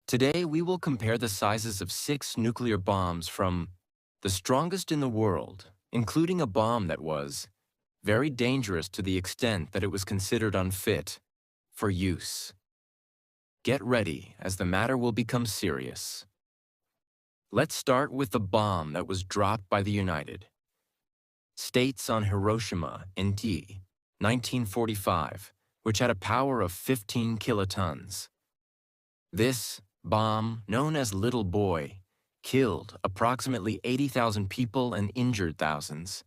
Today, we will compare the sizes of 6 nuclear bombs from the strongest in the world, including a bomb that was very dangerous to the extent that it was considered unfit for use. Get ready, as the matter will become serious. Let's start with the bomb that was dropped by the United States on Hiroshima in 1945, which had a power of 15 kilotons. This bomb, known as Little Boy, killed approximately 80,000 people and injured thousands.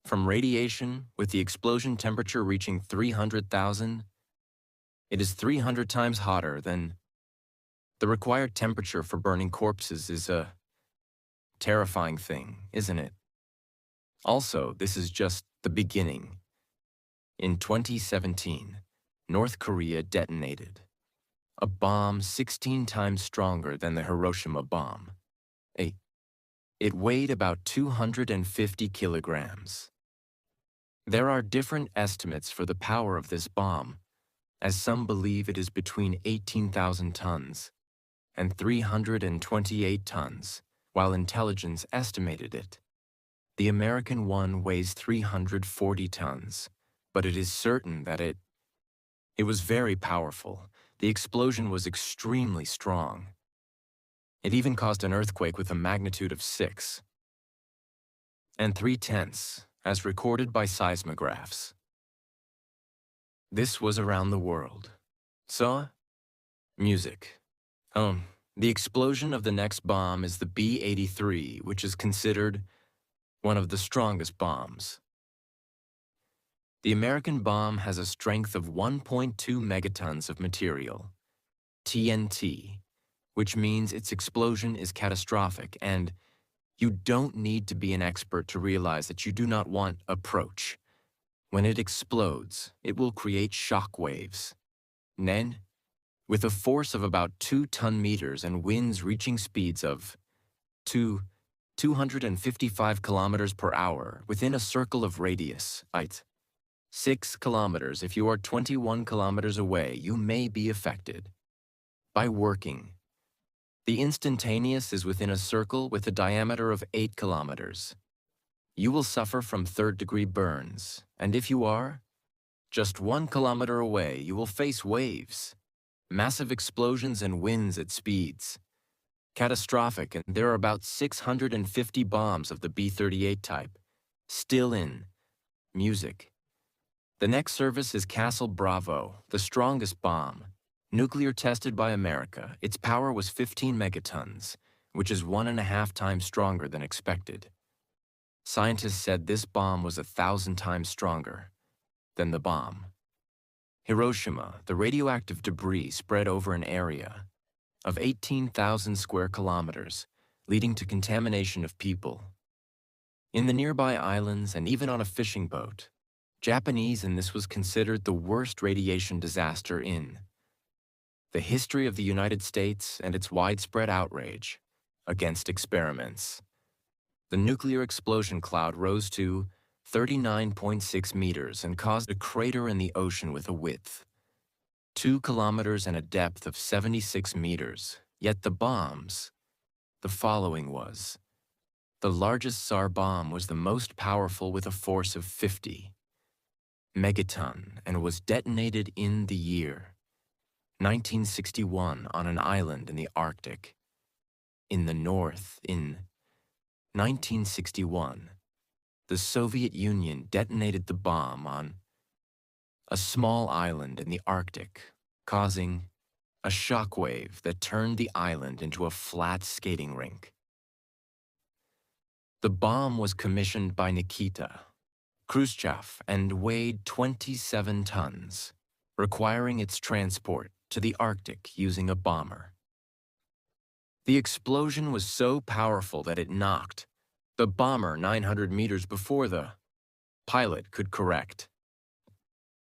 From radiation, with the explosion temperature reaching 300,000, it is 300 times hotter than the required temperature for burning corpses. Is a terrifying thing, isn't it? Also, this is just the beginning. In 2017, North Korea detonated a bomb 16 times stronger than the Hiroshima bomb. It weighed about 250 kilograms. There are different estimates for the power of this bomb, as some believe it is between 18,000 tons and 328 tons, while intelligence estimated it. The American one weighs 340 tons, but it is certain that it was very powerful. The explosion was extremely strong. It even caused an earthquake with a magnitude of 6 and 3/10, as recorded by seismographs. This was around the world. So, music. The explosion of the next bomb is the B-83, which is considered one of the strongest bombs. The American bomb has a strength of 1.2 megatons of material, TNT, which means its explosion is catastrophic, and you don't need to be an expert to realize that you do not want approach. When it explodes, it will create shock waves. Then, with a force of about 2 ton-meters and winds reaching speeds of 255 kilometers per hour within a circle of radius, 6 kilometers. If you are 21 kilometers away, you may be affected. By working, the instantaneous is within a circle with a diameter of 8 kilometers. You will suffer from third-degree burns, and if you are just 1 kilometer away, you will face waves, massive explosions and winds at speeds catastrophic, and there are about 650 bombs of the B-38 type still in music. The next service is Castle Bravo, the strongest bomb, nuclear tested by America. Its power was 15 megatons, which is 1.5 times stronger than expected. Scientists said this bomb was 1,000 times stronger than the bomb. Hiroshima, the radioactive debris spread over an area of 18,000 square kilometers, leading to contamination of people. In the nearby islands and even on a fishing boat, Japanese, and this was considered the worst radiation disaster in the history of the United States and its widespread outrage against experiments. The nuclear explosion cloud rose to 39.6 meters and caused a crater in the ocean with a width 2 kilometers and a depth of 76 meters. Yet the bombs, the following was: the largest SAR bomb was the most powerful with a force of 50 megaton and was detonated in the year 1961 on an island in the Arctic. In the north, in 1961, the Soviet Union detonated the bomb on a small island in the Arctic, causing a shockwave that turned the island into a flat skating rink. The bomb was commissioned by Nikita Khrushchev and weighed 27 tons, requiring its transport to the Arctic using a bomber. The explosion was so powerful that it knocked the bomber 900 meters before the pilot could correct.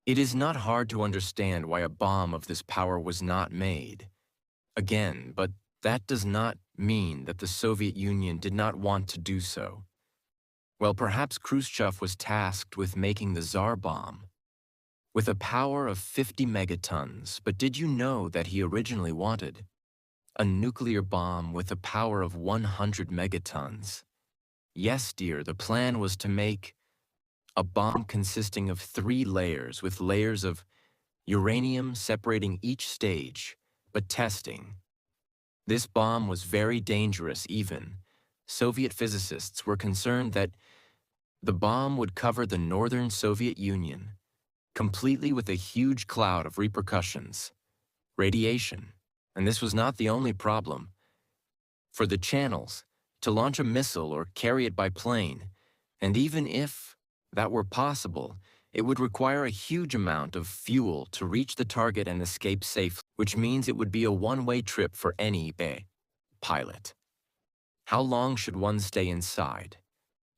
It is not hard to understand why a bomb of this power was not made. Again, but that does not mean that the Soviet Union did not want to do so. Well, perhaps Khrushchev was tasked with making the Tsar bomb with a power of 50 megatons, but did you know that he originally wanted A nuclear bomb with a power of 100 megatons. Yes, dear, the plan was to make a bomb consisting of 3 layers with layers of uranium separating each stage, but testing. This bomb was very dangerous even. Soviet physicists were concerned that the bomb would cover the northern Soviet Union, completely with a huge cloud of repercussions, radiation. And this was not the only problem. For the channels, to launch a missile or carry it by plane, and even if that were possible, it would require a huge amount of fuel to reach the target and escape safely, which means it would be a one-way trip for any pilot. How long should one stay inside?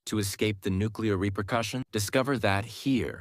To escape the nuclear repercussion? Discover that here.